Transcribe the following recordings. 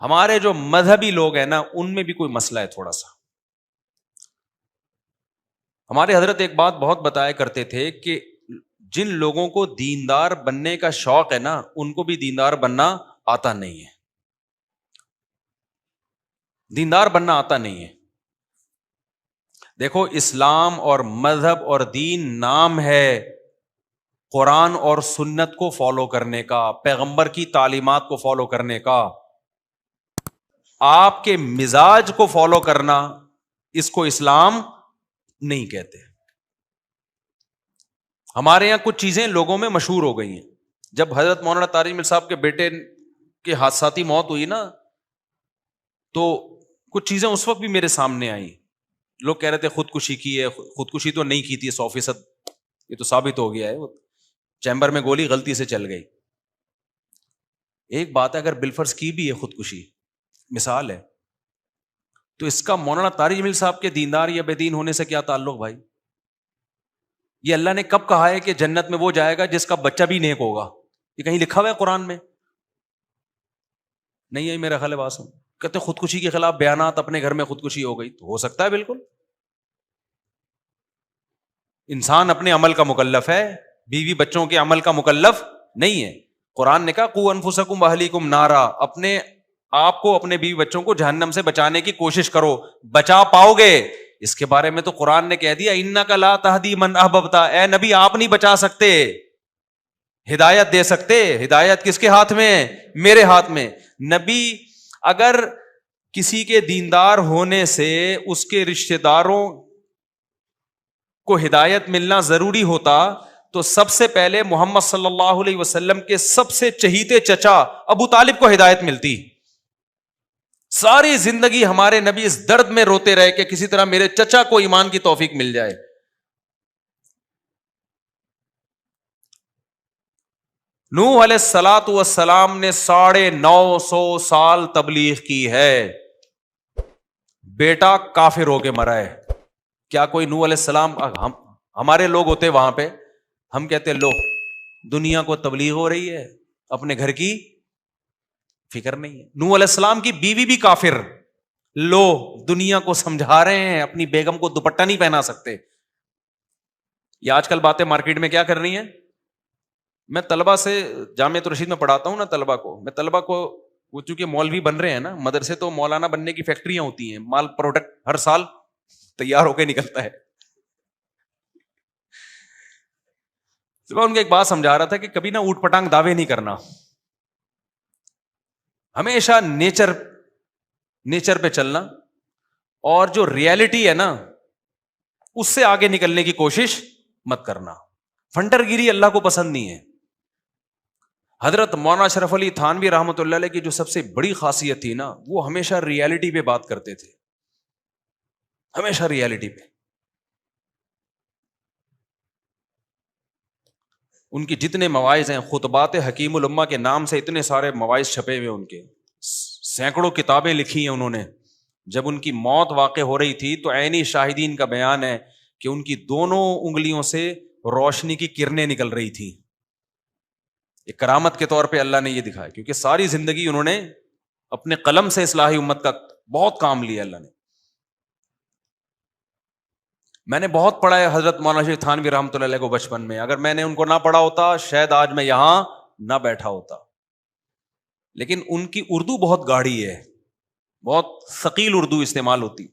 ہمارے جو مذہبی لوگ ہیں نا ان میں بھی کوئی مسئلہ ہے تھوڑا سا. ہمارے حضرت ایک بات بہت بتایا کرتے تھے کہ جن لوگوں کو دیندار بننے کا شوق ہے نا ان کو بھی دیندار بننا آتا نہیں ہے. دیندار بننا آتا نہیں ہے. دیکھو اسلام اور مذہب اور دین نام ہے قرآن اور سنت کو فالو کرنے کا، پیغمبر کی تعلیمات کو فالو کرنے کا. آپ کے مزاج کو فالو کرنا اس کو اسلام نہیں کہتے. ہمارے یہاں کچھ چیزیں لوگوں میں مشہور ہو گئی ہیں. جب حضرت مولانا طارق مل صاحب کے بیٹے کی حادثاتی موت ہوئی نا تو کچھ چیزیں اس وقت بھی میرے سامنے آئیں. لوگ کہہ رہے تھے خودکشی کی ہے، خودکشی تو نہیں کی تھی 100%، یہ تو ثابت ہو گیا ہے، وہ چیمبر میں گولی غلطی سے چل گئی. ایک بات ہے اگر بالفرض کی بھی ہے خودکشی، مثال ہے، تو اس کا مولانا طارق مل صاحب کے دیندار یا بے دین ہونے سے کیا تعلق بھائی؟ یہ اللہ نے کب کہا ہے کہ جنت میں وہ جائے گا جس کا بچہ بھی نیک ہوگا؟ یہ کہیں لکھا ہوا ہے قرآن میں؟ نہیں ہے میرا خیال ہے. بات کہتے خودکشی کے خلاف بیانات، اپنے گھر میں خودکشی ہو گئی تو ہو سکتا ہے بالکل. انسان اپنے عمل کا مکلف ہے، بیوی بچوں کے عمل کا مکلف نہیں ہے. قرآن نے کہا قو انفسکم واہلیکم نارا، اپنے آپ کو اپنے بیوی بچوں کو جہنم سے بچانے کی کوشش کرو. بچا پاؤ گے؟ اس کے بارے میں تو قرآن نے کہہ دیا انک لا تہدی من احببت، اے نبی آپ نہیں بچا سکتے، ہدایت دے سکتے. ہدایت کس کے ہاتھ میں؟ میرے ہاتھ میں. نبی اگر کسی کے دیندار ہونے سے اس کے رشتہ داروں کو ہدایت ملنا ضروری ہوتا تو سب سے پہلے محمد صلی اللہ علیہ وسلم کے سب سے چہیتے چچا ابو طالب کو ہدایت ملتی. ساری زندگی ہمارے نبی اس درد میں روتے رہے کہ کسی طرح میرے چچا کو ایمان کی توفیق مل جائے. نوح علیہ الصلوۃ والسلام نے 950 سال تبلیغ کی ہے، بیٹا کافر ہو کے مرا ہے. کیا کوئی نوح علیہ السلام ہمارے لوگ ہوتے وہاں پہ ہم کہتے لو دنیا کو تبلیغ ہو رہی ہے، اپنے گھر کی فکر نہیں ہے. نوح علیہ السلام کی بیوی بھی کافر، لو دنیا کو سمجھا رہے ہیں، اپنی بیگم کو دوپٹہ نہیں پہنا سکتے. یہ آج کل باتیں مارکیٹ میں کیا کر رہی ہیں. میں طلبہ سے جامعۃ الرشید میں پڑھاتا ہوں نا، طلبہ کو وہ چونکہ مولوی بن رہے ہیں نا، مدرسے تو مولانا بننے کی فیکٹریاں ہوتی ہیں، مال پروڈکٹ ہر سال تیار ہو کے نکلتا ہے. تو میں ان کو ایک بات سمجھا رہا تھا کہ کبھی نہ اوٹ پٹانگ دعوے نہیں کرنا، ہمیشہ نیچر پہ چلنا، اور جو ریالٹی ہے نا اس سے آگے نکلنے کی کوشش مت کرنا. فنٹر گیری اللہ کو پسند نہیں ہے. حضرت مولانا اشرف علی تھانوی رحمۃ اللہ علیہ کی جو سب سے بڑی خاصیت تھی نا، وہ ہمیشہ ریالٹی پہ بات کرتے تھے، ہمیشہ ریالٹی پہ. ان کی جتنے مواعظ ہیں، خطبات حکیم الامہ کے نام سے اتنے سارے مواعظ چھپے ہوئے، ان کے سینکڑوں کتابیں لکھی ہیں انہوں نے. جب ان کی موت واقع ہو رہی تھی تو عینی شاہدین کا بیان ہے کہ ان کی دونوں انگلیوں سے روشنی کی کرنیں نکل رہی تھی. ایک کرامت کے طور پہ اللہ نے یہ دکھایا، کیونکہ ساری زندگی انہوں نے اپنے قلم سے اصلاحی امت کا بہت کام لیا اللہ نے. میں نے بہت پڑھا ہے حضرت مولانا شیخ تھانوی رحمۃ اللہ علیہ کو بچپن میں، اگر میں نے ان کو نہ پڑھا ہوتا شاید آج میں یہاں نہ بیٹھا ہوتا. لیکن ان کی اردو بہت گاڑی ہے، بہت ثقیل اردو استعمال ہوتی.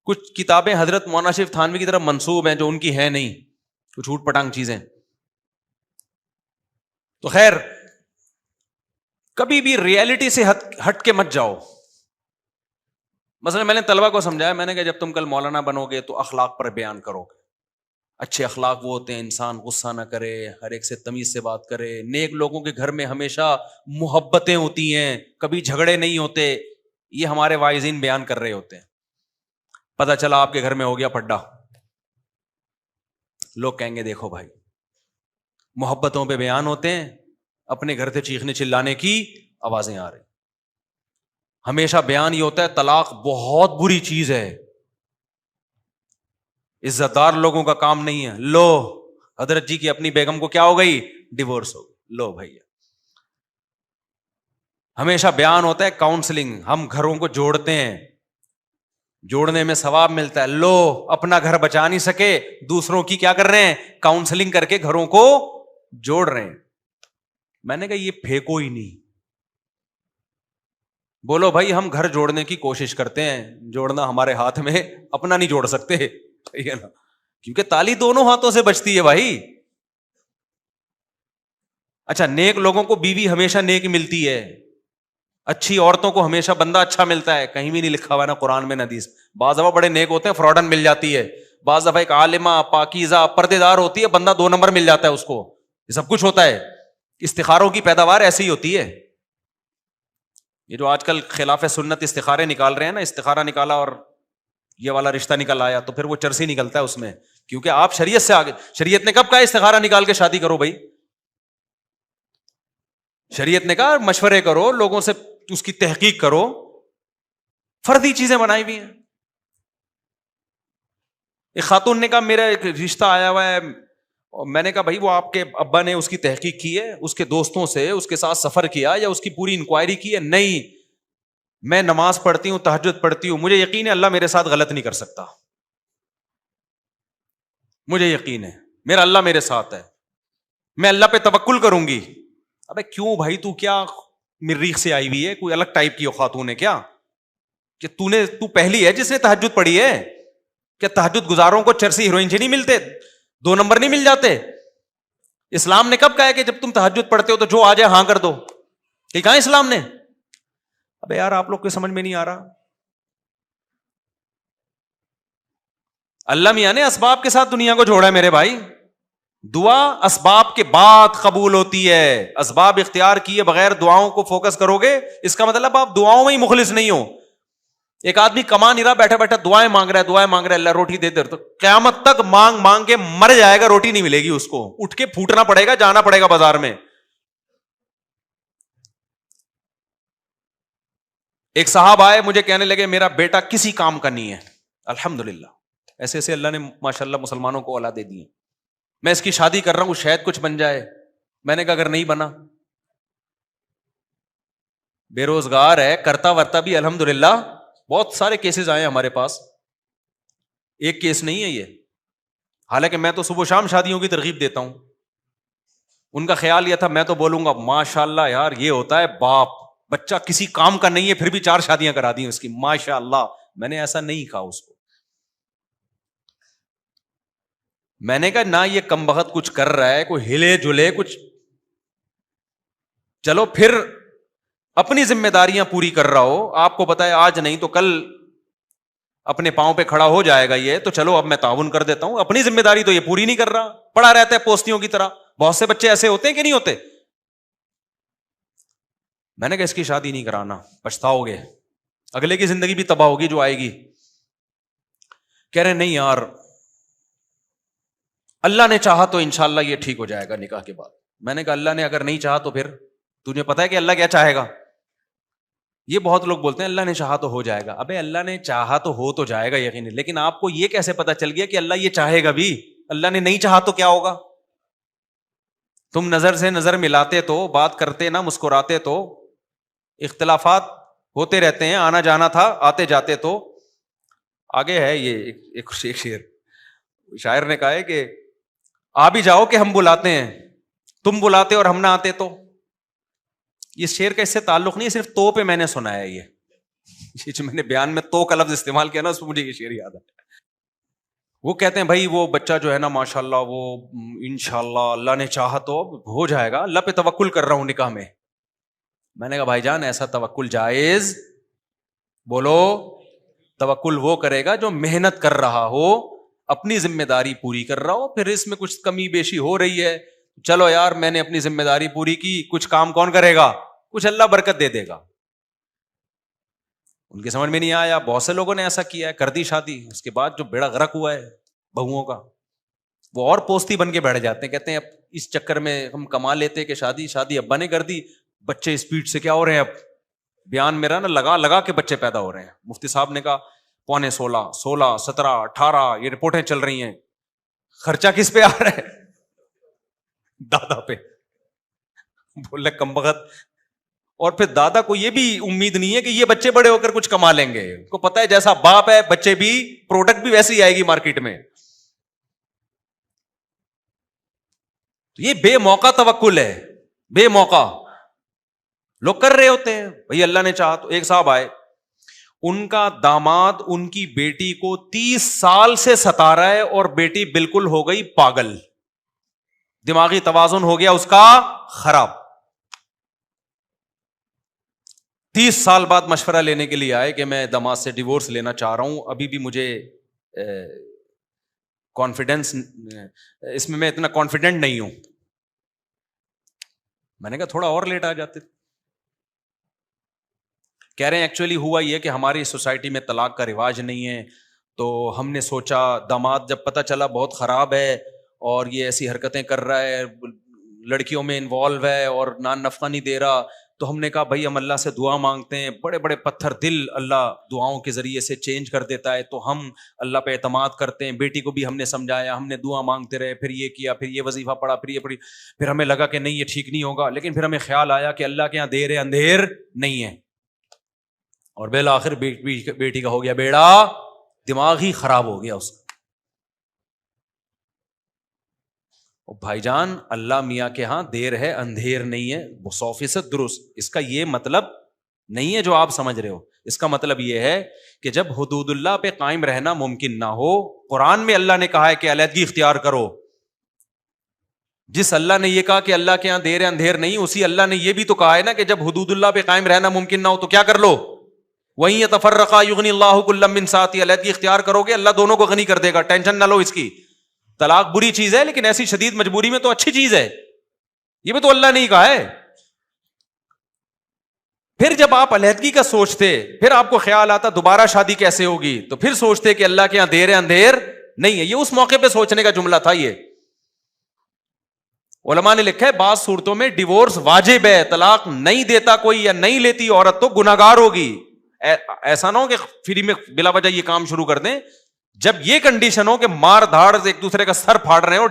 کچھ کتابیں حضرت مولانا شیخ تھانوی کی طرف منسوب ہیں جو ان کی ہیں نہیں، کچھ اوٹ پٹانگ چیزیں. تو خیر کبھی بھی ریالٹی سے ہٹ کے مت جاؤ. مثلا میں نے طلبہ کو سمجھایا، میں نے کہا جب تم کل مولانا بنو گے تو اخلاق پر بیان کرو گے. اچھے اخلاق وہ ہوتے ہیں انسان غصہ نہ کرے، ہر ایک سے تمیز سے بات کرے، نیک لوگوں کے گھر میں ہمیشہ محبتیں ہوتی ہیں، کبھی جھگڑے نہیں ہوتے. یہ ہمارے واعظین بیان کر رہے ہوتے ہیں. پتہ چلا آپ کے گھر میں ہو گیا پڈا، لوگ کہیں گے دیکھو بھائی محبتوں پہ بیان ہوتے ہیں، اپنے گھر سے چیخنے چلانے کی آوازیں آ رہی. ہمیشہ بیان یہ ہوتا ہے طلاق بہت بری چیز ہے، عزت دار لوگوں کا کام نہیں ہے. لو حضرت جی کی اپنی بیگم کو کیا ہو گئی؟ ڈیورس ہو گئی. لو بھائی ہمیشہ بیان ہوتا ہے کاؤنسلنگ، ہم گھروں کو جوڑتے ہیں، جوڑنے میں ثواب ملتا ہے. لو اپنا گھر بچا نہیں سکے، دوسروں کی کیا کر رہے ہیں؟ کاؤنسلنگ کر کے گھروں کو جوڑ رہے ہیں. میں نے کہا یہ پھینکو ہی نہیں. بولو بھائی ہم گھر جوڑنے کی کوشش کرتے ہیں، جوڑنا ہمارے ہاتھ میں، اپنا نہیں جوڑ سکتے نا، کیونکہ تالی دونوں ہاتھوں سے بچتی ہے بھائی. اچھا نیک لوگوں کو بیوی ہمیشہ نیک ملتی ہے، اچھی عورتوں کو ہمیشہ بندہ اچھا ملتا ہے، کہیں بھی نہیں لکھا ہوا نا قرآن میں نہ حدیث. بعض دفعہ بڑے نیک ہوتے ہیں فراڈن مل جاتی ہے، بعض دفعہ ایک عالمہ پاکیزہ پردے دار ہوتی ہے، بندہ 2 نمبر مل جاتا ہے اس کو. یہ سب کچھ ہوتا ہے. استخاروں کی پیداوار ایسی ہی ہوتی ہے. یہ جو آج کل خلاف سنت استخارے نکال رہے ہیں نا، استخارہ نکالا اور یہ والا رشتہ نکل آیا، تو پھر وہ چرسی نکلتا ہے اس میں، کیونکہ آپ شریعت سے آگے. شریعت نے کب کہا استخارہ نکال کے شادی کرو بھائی؟ شریعت نے کہا مشورے کرو، لوگوں سے اس کی تحقیق کرو. فردی چیزیں بنائی ہوئی ہیں. ایک خاتون نے کہا میرا ایک رشتہ آیا ہوا ہے، میں نے کہا بھائی وہ آپ کے ابا نے اس کی تحقیق کی ہے، اس کے دوستوں سے اس کے ساتھ سفر کیا یا اس کی پوری انکوائری کی ہے؟ نہیں، میں نماز پڑھتی ہوں، تہجد پڑھتی ہوں، مجھے یقین ہے اللہ میرے ساتھ غلط نہیں کر سکتا، مجھے یقین ہے میرا اللہ میرے ساتھ ہے، میں اللہ پہ توکل کروں گی. ابے کیوں بھائی، تو کیا مریخ سے آئی ہوئی ہے؟ کوئی الگ ٹائپ کی خاتون ہے کیا کہ تو پہلی ہے جس نے تہجد پڑھی ہے؟ کہ تہجد گزاروں کو چرسی ہیروئن سے نہیں ملتے، 2 نمبر نہیں مل جاتے؟ اسلام نے کب کہا ہے کہ جب تم تہجد پڑھتے ہو تو جو آ جائے ہاں کر دو؟ کہ کہاں اسلام نے؟ ابے یار آپ لوگ کو سمجھ میں نہیں آ رہا. اللہ میاں نے اسباب کے ساتھ دنیا کو جوڑا ہے میرے بھائی. دعا اسباب کے بعد قبول ہوتی ہے. اسباب اختیار کیے بغیر دعاؤں کو فوکس کرو گے، اس کا مطلب آپ دعاؤں میں ہی مخلص نہیں ہو. ایک آدمی کما نہیں رہا، بیٹھا بیٹھا دعائیں مانگ رہا ہے، دعائیں مانگ رہا ہے، اللہ روٹی دے دے، تو قیامت تک مانگ مانگ کے مر جائے گا، روٹی نہیں ملے گی اس کو، اٹھ کے پھوٹنا پڑے گا، جانا پڑے گا بازار میں. ایک صاحب آئے مجھے کہنے لگے میرا بیٹا کسی کام کا نہیں ہے. الحمدللہ ایسے ایسے اللہ نے ماشاءاللہ مسلمانوں کو اولادیں دی ہیں. میں اس کی شادی کر رہا ہوں شاید کچھ بن جائے. میں نے کہا اگر نہیں بنا، بے روزگار ہے، کرتا ورتا بھی الحمدللہ. بہت سارے کیسز آئے ہمارے پاس، ایک کیس نہیں ہے یہ. حالانکہ میں تو صبح شام شادیوں کی ترغیب دیتا ہوں. ان کا خیال یہ تھا میں تو بولوں گا ماشاءاللہ یار یہ ہوتا ہے باپ، بچہ کسی کام کا نہیں ہے پھر بھی 4 شادیاں کرا دی اس کی، ماشاءاللہ. میں نے ایسا نہیں کہا اس کو. میں نے کہا نہ یہ کم بخت کچھ کر رہا ہے، کوئی ہلے جلے کچھ، چلو پھر اپنی ذمہ داریاں پوری کر رہا ہو. آپ کو پتا ہے آج نہیں تو کل اپنے پاؤں پہ کھڑا ہو جائے گا یہ، تو چلو اب میں تعاون کر دیتا ہوں. اپنی ذمہ داری تو یہ پوری نہیں کر رہا، پڑا رہتا ہے پوستیوں کی طرح. بہت سے بچے ایسے ہوتے ہیں کہ نہیں ہوتے. میں نے کہا اس کی شادی نہیں کرانا، پچھتاؤ گے، اگلے کی زندگی بھی تباہ ہوگی جو آئے گی. کہہ رہے نہیں یار اللہ نے چاہا تو انشاءاللہ یہ ٹھیک ہو جائے گا نکاح کے بعد. میں نے کہا اللہ نے اگر نہیں چاہا تو پھر تجھے پتا ہے کہ اللہ کیا چاہے گا؟ یہ بہت لوگ بولتے ہیں اللہ نے چاہا تو ہو جائے گا. ابے اللہ نے چاہا تو ہو تو جائے گا یقینی، لیکن آپ کو یہ کیسے پتا چل گیا کہ اللہ یہ چاہے گا بھی؟ اللہ نے نہیں چاہا تو کیا ہوگا؟ تم نظر سے نظر ملاتے تو، بات کرتے نہ مسکراتے تو، اختلافات ہوتے رہتے ہیں، آنا جانا تھا آتے جاتے تو. آگے ہے یہ ایک شعر، شاعر نے کہا ہے کہ آ بھی جاؤ کہ ہم بلاتے ہیں، تم بلاتے اور ہم نہ آتے تو. یہ شعر کا اس سے تعلق نہیں، صرف تو پہ میں نے سنا ہے. یہ جو میں نے بیان میں تو کا لفظ استعمال کیا نا، اس پہ مجھے یہ شعر یاد ہے. وہ کہتے ہیں بھائی وہ بچہ جو ہے نا ماشاءاللہ وہ انشاءاللہ اللہ نے چاہا تو ہو جائے گا، اللہ پہ توکل کر رہا ہوں نکاح میں. میں نے کہا بھائی جان ایسا توکل جائز؟ بولو توکل وہ کرے گا جو محنت کر رہا ہو، اپنی ذمہ داری پوری کر رہا ہو. پھر اس میں کچھ کمی بیشی ہو رہی ہے، چلو یار میں نے اپنی ذمہ داری پوری کی، کچھ کام کون کرے گا؟ کچھ اللہ برکت دے دے گا. ان کے سمجھ میں نہیں آیا. بہت سے لوگوں نے ایسا کیا ہے، کر دی شادی، اس کے بعد جو بیڑا غرق ہوا ہے بہوؤں کا، وہ اور پوستی بن کے بیٹھ جاتے ہیں. کہتے ہیں اب اس چکر میں ہم کما لیتے کہ شادی ابا نے کر دی، بچے اسپیڈ سے کیا ہو رہے ہیں. اب بیان میرا نا لگا کے بچے پیدا ہو رہے ہیں. مفتی صاحب نے کہا 16 17 18 یہ رپورٹیں چل رہی ہیں. خرچہ کس پہ آ رہا ہے؟ دادا پہ. بولے کم بخت اور پھر دادا کو یہ بھی امید نہیں ہے کہ یہ بچے بڑے ہو کر کچھ کما لیں گے. ان کو پتا ہے جیسا باپ ہے بچے بھی, پروڈکٹ بھی ویسی آئے گی مارکیٹ میں. یہ بے موقع توکل ہے, بے موقع. لوگ کر رہے ہوتے ہیں بھائی اللہ نے چاہا تو. ایک صاحب آئے, ان کا داماد ان کی بیٹی کو 30 سال سے ستا رہا ہے اور بیٹی بالکل ہو گئی پاگل, دماغی توازن ہو گیا اس کا خراب. 30 سال بعد مشورہ لینے کے لیے آئے کہ میں داماد سے ڈیورس لینا چاہ رہا ہوں, ابھی بھی مجھے کانفیڈنس اس میں اتنا کانفیڈنٹ نہیں ہوں. میں نے کہا تھوڑا اور لیٹ آ جاتے. کہہ رہے ہیں ایکچولی ہوا یہ کہ ہماری سوسائٹی میں طلاق کا رواج نہیں ہے, تو ہم نے سوچا داماد جب پتہ چلا بہت خراب ہے اور یہ ایسی حرکتیں کر رہا ہے, لڑکیوں میں انوالو ہے اور نان نفقہ نہیں دے رہا, تو ہم نے کہا بھائی ہم اللہ سے دعا مانگتے ہیں, بڑے بڑے پتھر دل اللہ دعاؤں کے ذریعے سے چینج کر دیتا ہے, تو ہم اللہ پہ اعتماد کرتے ہیں. بیٹی کو بھی ہم نے سمجھایا, ہم نے دعا مانگتے رہے, پھر یہ کیا, پھر یہ وظیفہ پڑھا, پھر یہ پڑھی, پھر ہمیں لگا کہ نہیں یہ ٹھیک نہیں ہوگا, لیکن پھر ہمیں خیال آیا کہ اللہ کے یہاں دیر اندھیر نہیں ہے, اور بالآخر بیٹی کا ہو گیا بیڑا, دماغ ہی خراب ہو گیا اس کا. بھائی جان اللہ میاں کے ہاں دیر ہے اندھیر نہیں ہے, 100% درست. اس کا یہ مطلب نہیں ہے جو آپ سمجھ رہے ہو. اس کا مطلب یہ ہے کہ جب حدود اللہ پہ قائم رہنا ممکن نہ ہو, قرآن میں اللہ نے کہا ہے کہ علیحدگی اختیار کرو. جس اللہ نے یہ کہا کہ اللہ کے یہاں دیر ہے اندھیر نہیں, اسی اللہ نے یہ بھی تو کہا ہے نا کہ جب حدود اللہ پہ قائم رہنا ممکن نہ ہو تو کیا کر لو, وہیں یتفرقا یغنی اللہ کلا من سعتہ, علیحدگی اختیار کرو گے اللہ دونوں کو غنی کر دے گا, ٹینشن نہ لو اس کی. طلاق بری چیز ہے لیکن ایسی شدید مجبوری میں تو اچھی چیز ہے, یہ بھی تو اللہ نے ہی کہا ہے. پھر جب آپ علیحدگی کا سوچتے, پھر آپ کو خیال آتا دوبارہ شادی کیسے ہوگی, تو پھر سوچتے کہ اللہ کے یہاں دیر ہے اندھیر نہیں ہے. یہ اس موقع پہ سوچنے کا جملہ تھا. یہ علماء نے لکھا ہے بعض صورتوں میں ڈیورس واجب ہے, طلاق نہیں دیتا کوئی یا نہیں لیتی عورت تو گناہگار ہوگی. ایسا نہ ہو کہ فری میں بلا وجہ یہ کام شروع کر دیں. جب یہ کنڈیشن ہو کہ مار دھاڑ ایک دوسرے کا سر پھاڑ رہے ہو,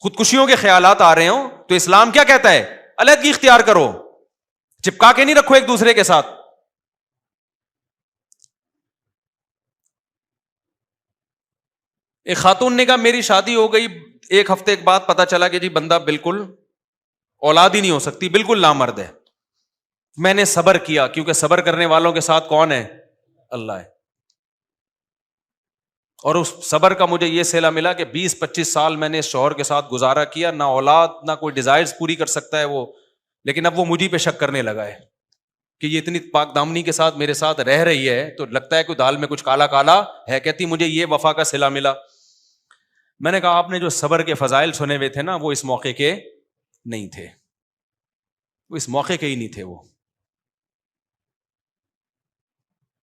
خودکشیوں کے خیالات آ رہے ہوں, تو اسلام کیا کہتا ہے, علیحدگی اختیار کرو, چپکا کے نہیں رکھو ایک دوسرے کے ساتھ. ایک خاتون نے کہا میری شادی ہو گئی, 1 ہفتے کے بعد پتا چلا کہ جی بندہ بالکل اولاد ہی نہیں ہو سکتی, بالکل نامرد ہے. میں نے صبر کیا, کیونکہ صبر کرنے والوں کے ساتھ کون ہے, اللہ ہے. اور اس صبر کا مجھے یہ صلہ ملا کہ 20-25 سال میں نے اس شوہر کے ساتھ گزارا کیا, نہ اولاد نہ کوئی ڈیزائرز پوری کر سکتا ہے وہ, لیکن اب وہ مجھے پہ شک کرنے لگا ہے کہ یہ اتنی پاک دامنی کے ساتھ میرے ساتھ رہ رہی ہے تو لگتا ہے کوئی دال میں کچھ کالا کالا ہے. کہتی مجھے یہ وفا کا صلہ ملا. میں نے کہا آپ نے جو صبر کے فضائل سنے ہوئے تھے نا, وہ اس موقع کے نہیں تھے, وہ اس موقع کے ہی نہیں تھے. وہ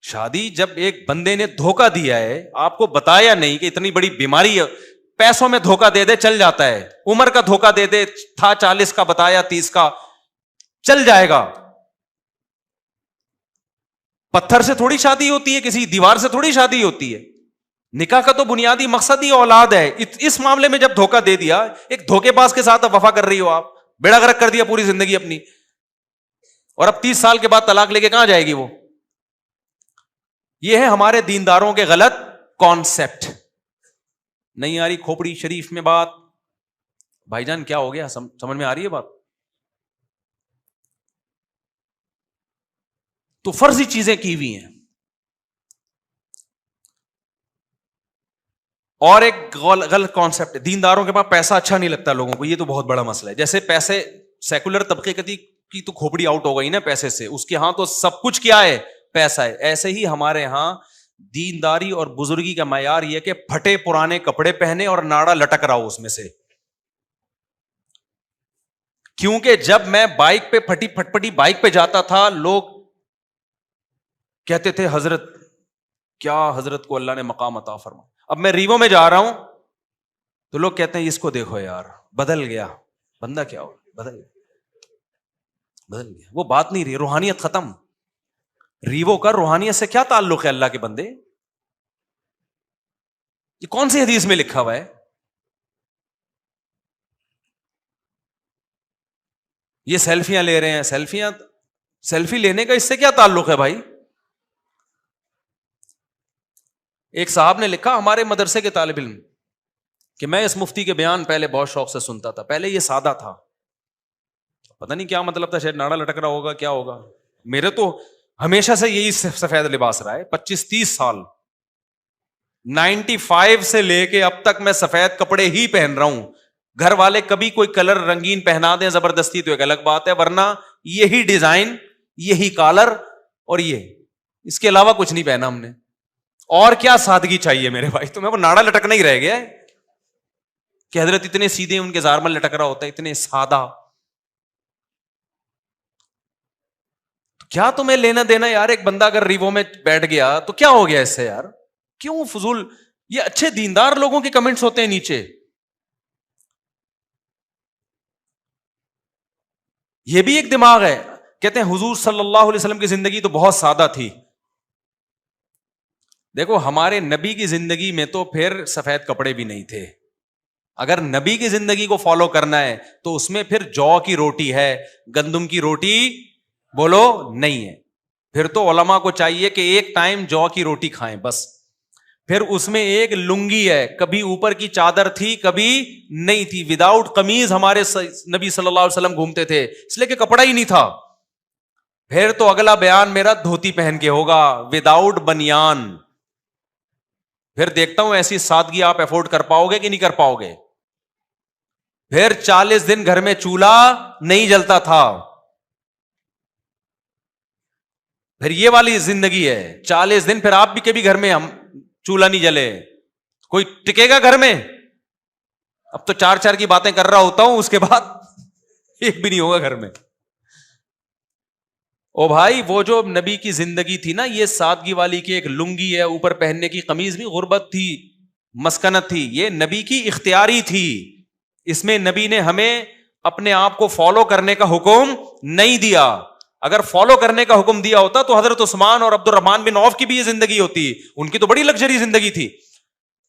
شادی جب ایک بندے نے دھوکہ دیا ہے, آپ کو بتایا نہیں کہ اتنی بڑی بیماری ہے, پیسوں میں دھوکہ دے دے چل جاتا ہے, عمر کا دھوکہ دے دے, تھا 40 کا بتایا 30 کا, چل جائے گا. پتھر سے تھوڑی شادی ہوتی ہے, کسی دیوار سے تھوڑی شادی ہوتی ہے. نکاح کا تو بنیادی مقصد ہی اولاد ہے. اس معاملے میں جب دھوکہ دے دیا, ایک دھوکے باز کے ساتھ وفا کر رہی ہو آپ, بیڑا غرق کر دیا پوری زندگی اپنی, اور اب 30 سال کے بعد طلاق لے کے کہاں جائے گی وہ. یہ ہے ہمارے دینداروں کے غلط کانسیپٹ. نہیں آ رہی کھوپڑی شریف میں بات, بھائی جان کیا ہو گیا, سمجھ میں آ رہی ہے بات. تو فرضی چیزیں کی ہوئی ہیں. اور ایک غلط کانسیپٹ, دینداروں کے پاس پیسہ اچھا نہیں لگتا لوگوں کو, یہ تو بہت بڑا مسئلہ ہے. جیسے پیسے سیکولر طبقے کی تو کھوپڑی آؤٹ ہو گئی نا پیسے سے, اس کے ہاں تو سب کچھ کیا ہے, پیسہ ہے. ایسے ہی ہمارے ہاں دینداری اور بزرگی کا معیار یہ کہ پھٹے پرانے کپڑے پہنے اور ناڑا لٹک رہا ہو اس میں سے. کیونکہ جب میں بائک پہ پھٹی پھٹپٹی بائک پہ جاتا تھا, لوگ کہتے تھے حضرت کیا حضرت کو اللہ نے مقام عطا فرمایا. اب میں ریوو میں جا رہا ہوں تو لوگ کہتے ہیں اس کو دیکھو یار بدل گیا بندہ, کیا ہو بدل گیا. وہ بات نہیں رہی, روحانیت ختم. ریوو کا روحانیت سے کیا تعلق ہے اللہ کے بندے, یہ کون سی حدیث میں لکھا ہوا ہے. یہ سیلفیاں لے رہے ہیں. سیلفی لینے کا اس سے کیا تعلق ہے بھائی؟ ایک صاحب نے لکھا ہمارے مدرسے کے طالب علم کہ میں اس مفتی کے بیان پہلے بہت شوق سے سنتا تھا. پہلے یہ سادہ تھا, پتہ نہیں کیا مطلب تھا, شاید ناڑا لٹک رہا ہوگا, کیا ہوگا. میرے تو ہمیشہ سے یہی سفید لباس رہا ہے, 25-30 سال, 95 سے لے کے اب تک میں سفید کپڑے ہی پہن رہا ہوں. گھر والے کبھی کوئی کلر رنگین پہنا دیں زبردستی تو ایک الگ بات ہے, ورنہ یہی ڈیزائن, یہی کالر, اور یہ, اس کے علاوہ کچھ نہیں پہنا ہم نے. اور کیا سادگی چاہیے میرے بھائی, تمہیں وہ ناڑا لٹکنا ہی رہ گیا ہے کہ حضرت اتنے سیدھے ان کے زارمل لٹک رہا ہوتا ہے, اتنے سادہ. کیا تمہیں لینا دینا یار؟ ایک بندہ اگر ریوو میں بیٹھ گیا تو کیا ہو گیا اس سے یار؟ کیوں فضول؟ یہ اچھے دیندار لوگوں کے کمنٹس ہوتے ہیں نیچے. یہ بھی ایک دماغ ہے. کہتے ہیں حضور صلی اللہ علیہ وسلم کی زندگی تو بہت سادہ تھی. دیکھو ہمارے نبی کی زندگی میں تو پھر سفید کپڑے بھی نہیں تھے. اگر نبی کی زندگی کو فالو کرنا ہے تو اس میں پھر جو کی روٹی ہے, گندم کی روٹی بولو نہیں ہے. پھر تو علماء کو چاہیے کہ ایک ٹائم جو کی روٹی کھائیں بس. پھر اس میں ایک لنگی ہے, کبھی اوپر کی چادر تھی کبھی نہیں تھی. وداؤٹ قمیض ہمارے نبی صلی اللہ علیہ وسلم گھومتے تھے, اس لیے کہ کپڑا ہی نہیں تھا. پھر تو اگلا بیان میرا دھوتی پہن کے ہوگا, وداؤٹ بنیان. پھر دیکھتا ہوں ایسی سادگی آپ افورڈ کر پاؤ گے کہ نہیں کر پاؤ گے. پھر 40 دن گھر میں چولہا نہیں جلتا تھا. پھر یہ والی زندگی ہے, 40 دن پھر آپ بھی کبھی گھر میں ہم چولہا نہیں جلے, کوئی ٹکے گا گھر میں؟ اب تو 4 کی باتیں کر رہا ہوتا ہوں, اس کے بعد ایک بھی نہیں ہوگا گھر میں. او بھائی وہ جو نبی کی زندگی تھی نا, یہ سادگی والی کی, ایک لنگی ہے, اوپر پہننے کی قمیض بھی غربت تھی, مسکنت تھی. یہ نبی کی اختیاری تھی. اس میں نبی نے ہمیں اپنے آپ کو فالو کرنے کا حکم نہیں دیا. اگر فالو کرنے کا حکم دیا ہوتا تو حضرت عثمان اور عبد الرحمان بن عوف کی بھی یہ زندگی ہوتی. ان کی تو بڑی لگژری زندگی تھی.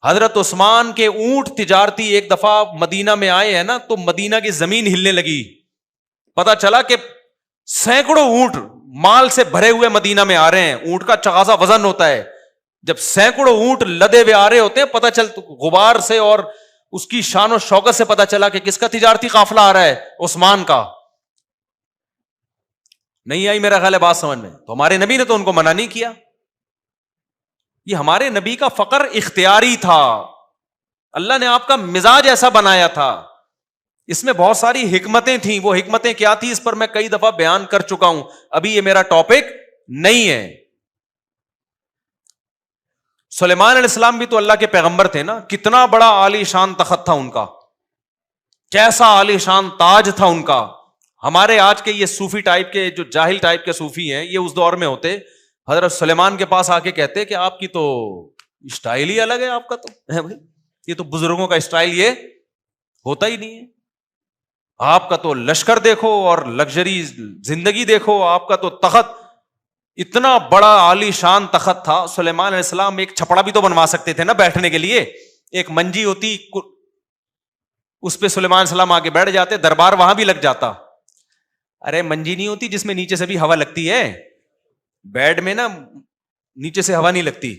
حضرت عثمان کے اونٹ تجارتی ایک دفعہ مدینہ میں آئے ہیں نا, تو مدینہ کی زمین ہلنے لگی. پتا چلا کہ سینکڑوں اونٹ مال سے بھرے ہوئے مدینہ میں آ رہے ہیں. اونٹ کا چغازا وزن ہوتا ہے. جب سینکڑوں اونٹ لدے ہوئے آ رہے ہوتے ہیں, پتا چل غبار سے اور اس کی شان و شوکت سے پتا چلا کہ کس کا تجارتی قافلہ آ رہا ہے, عثمان کا. نہیں آئی میرا خیال ہے بات سمجھ میں؟ تو ہمارے نبی نے تو ان کو منع نہیں کیا. یہ ہمارے نبی کا فقر اختیاری تھا. اللہ نے آپ کا مزاج ایسا بنایا تھا. اس میں بہت ساری حکمتیں تھیں. وہ حکمتیں کیا تھی اس پر میں کئی دفعہ بیان کر چکا ہوں, ابھی یہ میرا ٹاپک نہیں ہے. سلیمان علیہ السلام بھی تو اللہ کے پیغمبر تھے نا. کتنا بڑا عالی شان تخت تھا ان کا, کیسا عالی شان تاج تھا ان کا. ہمارے آج کے یہ صوفی ٹائپ کے, جو جاہل ٹائپ کے صوفی ہیں, یہ اس دور میں ہوتے, حضرت سلیمان کے پاس آ کے کہتے کہ آپ کی تو اسٹائل ہی الگ ہے, آپ کا تو بھائی یہ تو بزرگوں کا اسٹائل یہ ہوتا ہی نہیں ہے. آپ کا تو لشکر دیکھو اور لگژری زندگی دیکھو, آپ کا تو تخت اتنا بڑا عالی شان تخت تھا. سلیمان علیہ السلام ایک چھپڑا بھی تو بنوا سکتے تھے نا بیٹھنے کے لیے. ایک منجی ہوتی, اس پہ سلیمان علیہ السلام آگے بیٹھ جاتے, دربار وہاں بھی لگ جاتا. ارے منجی نہیں ہوتی جس میں نیچے سے بھی ہوا لگتی ہے, بیڈ میں نا نیچے سے ہوا نہیں لگتی.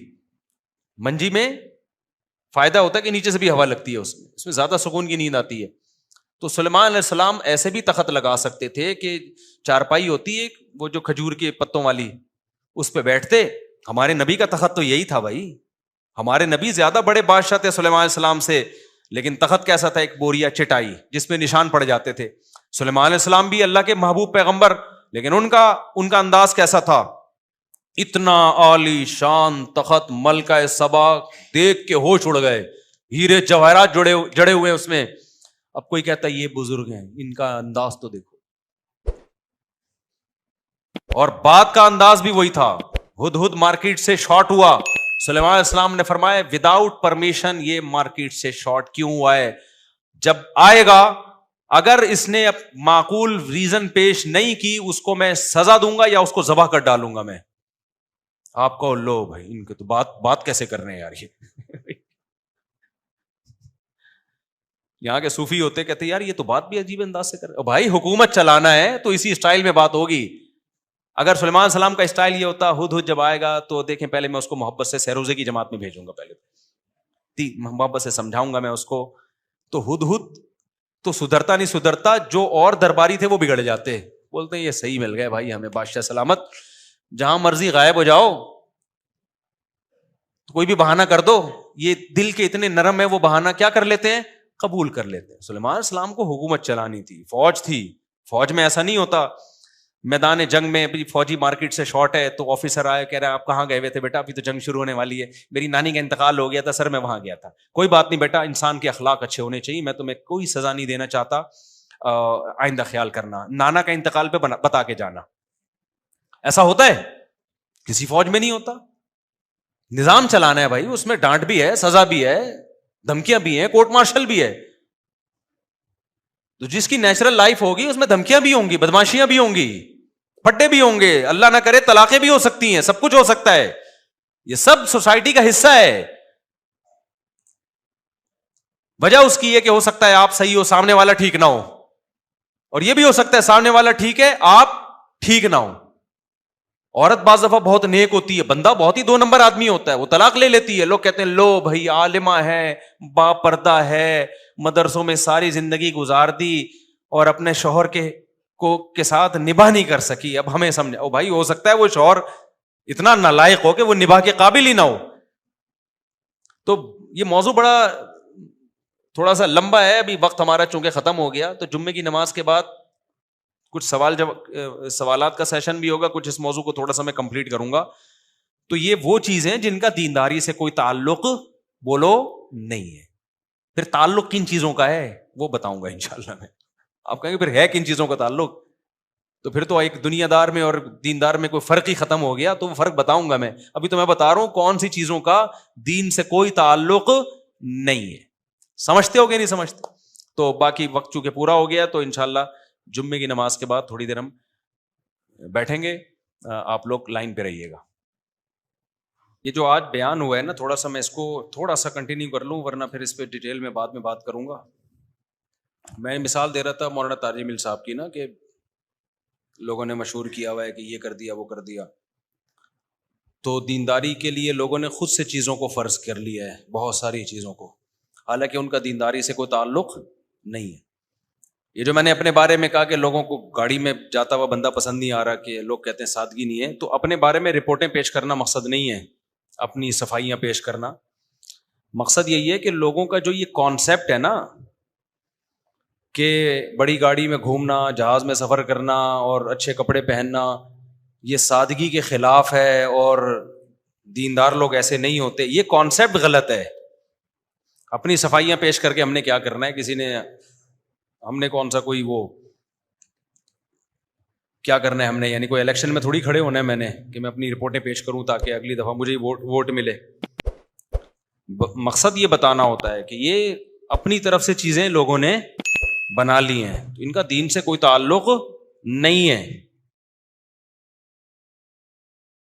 منجی میں فائدہ ہوتا ہے کہ نیچے سے بھی ہوا لگتی ہے, اس میں زیادہ سکون کی نیند آتی ہے. تو سلیمان علیہ السلام ایسے بھی تخت لگا سکتے تھے کہ چارپائی ہوتی ہے وہ جو کھجور کے پتوں والی, اس پہ بیٹھتے. ہمارے نبی کا تخت تو یہی تھا بھائی. ہمارے نبی زیادہ بڑے بادشاہ تھے سلیمان علیہ السلام سے, لیکن تخت کیسا تھا؟ ایک بوریا چٹائی جس پہ نشان پڑ جاتے تھے. سلیمان علیہ السلام بھی اللہ کے محبوب پیغمبر, لیکن ان کا انداز کیسا تھا؟ اتنا عالی شان تخت, ملکہ سبا دیکھ کے ہوش اڑ گئے, ہیرے جواہرات جڑے ہوئے اس میں. اب کوئی کہتا ہے یہ بزرگ ہیں, ان کا انداز تو دیکھو. اور بات کا انداز بھی وہی تھا. ہدہد مارکیٹ سے شارٹ ہوا, سلیمان علیہ السلام نے فرمایا وداؤٹ پرمیشن یہ مارکیٹ سے شارٹ کیوں ہوا ہے؟ جب آئے گا اگر اس نے معقول ریزن پیش نہیں کی, اس کو میں سزا دوں گا یا اس کو ذبح کر ڈالوں گا میں. آپ کو لو بھائی ان کے تو بات کیسے کر رہے ہیں یار یہ یہاں کے صوفی ہوتے کہتے یار یہ تو بات بھی عجیب انداز سے کر رہے. بھائی حکومت چلانا ہے تو اسی اسٹائل میں بات ہوگی. اگر سلیمان علیہ السلام کا اسٹائل یہ ہوتا ہد جب آئے گا تو دیکھیں پہلے میں اس کو محبت سے سہروزے کی جماعت میں بھیجوں گا, پہلے محبت سے سمجھاؤں گا میں اس کو. تو ہد تو سدھرتا نہیں سدھرتا, جو اور درباری تھے وہ بگڑ جاتے, بولتے ہیں یہ صحیح مل گئے بھائی ہمیں بادشاہ سلامت, جہاں مرضی غائب ہو جاؤ, کوئی بھی بہانہ کر دو. یہ دل کے اتنے نرم ہے وہ بہانہ کیا کر لیتے ہیں, قبول کر لیتے ہیں. سلیمان علیہ السلام کو حکومت چلانی تھی, فوج تھی. فوج میں ایسا نہیں ہوتا میدان جنگ میں فوجی مارکیٹ سے شارٹ ہے تو آفیسر آئے کہہ رہا ہے آپ کہاں گئے ہوئے تھے بیٹا, ابھی تو جنگ شروع ہونے والی ہے, میری نانی کا انتقال ہو گیا تھا سر میں وہاں گیا تھا. کوئی بات نہیں بیٹا, انسان کے اخلاق اچھے ہونے چاہیے, میں تمہیں کوئی سزا نہیں دینا چاہتا, آئندہ خیال کرنا. نانا کا انتقال پہ بتا کے جانا. ایسا ہوتا ہے کسی فوج میں نہیں ہوتا. نظام چلانا ہے بھائی, اس میں ڈانٹ بھی ہے, سزا بھی ہے, دھمکیاں بھی ہیں, کورٹ مارشل بھی ہے. تو جس کی نیچرل لائف ہوگی اس میں دھمکیاں بھی ہوں گی, بدماشیاں بھی ہوں گی, پھٹے بھی ہوں گے, اللہ نہ کرے طلاقیں بھی ہو سکتی ہیں, سب کچھ ہو سکتا ہے. یہ سب سوسائٹی کا حصہ ہے. وجہ اس کی یہ کہ ہو سکتا ہے آپ صحیح ہو, سامنے والا ٹھیک نہ ہو, اور یہ بھی ہو سکتا ہے سامنے والا ٹھیک ہے آپ ٹھیک نہ ہو. عورت بعض دفعہ بہت نیک ہوتی ہے, بندہ بہت ہی 2 نمبر آدمی ہوتا ہے, وہ طلاق لے لیتی ہے. لوگ کہتے ہیں لو بھائی عالمہ ہے, با پردہ ہے, مدرسوں میں ساری زندگی گزار دی اور اپنے شوہر کے ساتھ نباہ نہیں کر سکی, اب ہمیں سمجھا. او بھائی ہو سکتا ہے وہ شوہر اتنا نالائق ہو کہ وہ نباہ کے قابل ہی نہ ہو. تو یہ موضوع بڑا تھوڑا سا لمبا ہے, ابھی وقت ہمارا چونکہ ختم ہو گیا, تو جمعے کی نماز کے بعد کچھ سوالات کا سیشن بھی ہوگا, کچھ اس موضوع کو تھوڑا سا میں کمپلیٹ کروں گا. تو یہ وہ چیزیں جن کا دینداری سے کوئی تعلق بولو نہیں ہے. پھر تعلق کن چیزوں کا ہے وہ بتاؤں گا انشاءاللہ میں. آپ کہیں گے پھر ہے کن چیزوں کا تعلق, تو پھر تو ایک دنیا دار میں اور دیندار میں کوئی فرق ہی ختم ہو گیا. تو وہ فرق بتاؤں گا میں, ابھی تو میں بتا رہا ہوں کون سی چیزوں کا دین سے کوئی تعلق نہیں ہے. سمجھتے ہو کہ نہیں سمجھتے؟ تو باقی وقت چونکہ پورا ہو گیا تو انشاءاللہ جمعے کی نماز کے بعد تھوڑی دیر ہم بیٹھیں گے, آپ لوگ لائن پہ رہیے گا. یہ جو آج بیان ہوا ہے نا, تھوڑا سا میں اس کو تھوڑا سا کنٹینیو کر لوں, ورنہ پھر اس پہ ڈیٹیل میں بعد میں بات کروں گا. میں مثال دے رہا تھا مولانا تاج مل صاحب کی نا, کہ لوگوں نے مشہور کیا ہوا ہے کہ یہ کر دیا وہ کر دیا. تو دینداری کے لیے لوگوں نے خود سے چیزوں کو فرض کر لیا ہے, بہت ساری چیزوں کو, حالانکہ ان کا دینداری سے کوئی تعلق نہیں ہے. یہ جو میں نے اپنے بارے میں کہا کہ لوگوں کو گاڑی میں جاتا ہوا بندہ پسند نہیں آ رہا, کہ لوگ کہتے ہیں سادگی نہیں ہے, تو اپنے بارے میں رپورٹیں پیش کرنا مقصد نہیں ہے, اپنی صفائیاں پیش کرنا. مقصد یہی ہے کہ لوگوں کا جو یہ کانسیپٹ ہے نا کہ بڑی گاڑی میں گھومنا, جہاز میں سفر کرنا اور اچھے کپڑے پہننا, یہ سادگی کے خلاف ہے اور دیندار لوگ ایسے نہیں ہوتے, یہ کانسیپٹ غلط ہے. اپنی صفائیاں پیش کر کے ہم نے کیا کرنا ہے, کسی نے ہم نے کون سا کوئی وہ کیا کرنا ہے ہم نے, یعنی کوئی الیکشن میں تھوڑی کھڑے ہونا ہے میں نے کہ میں اپنی رپورٹیں پیش کروں تاکہ اگلی دفعہ مجھے ووٹ ملے. مقصد یہ بتانا ہوتا ہے کہ یہ اپنی طرف سے چیزیں لوگوں نے بنا لی ہیں, ان کا دین سے کوئی تعلق نہیں ہے.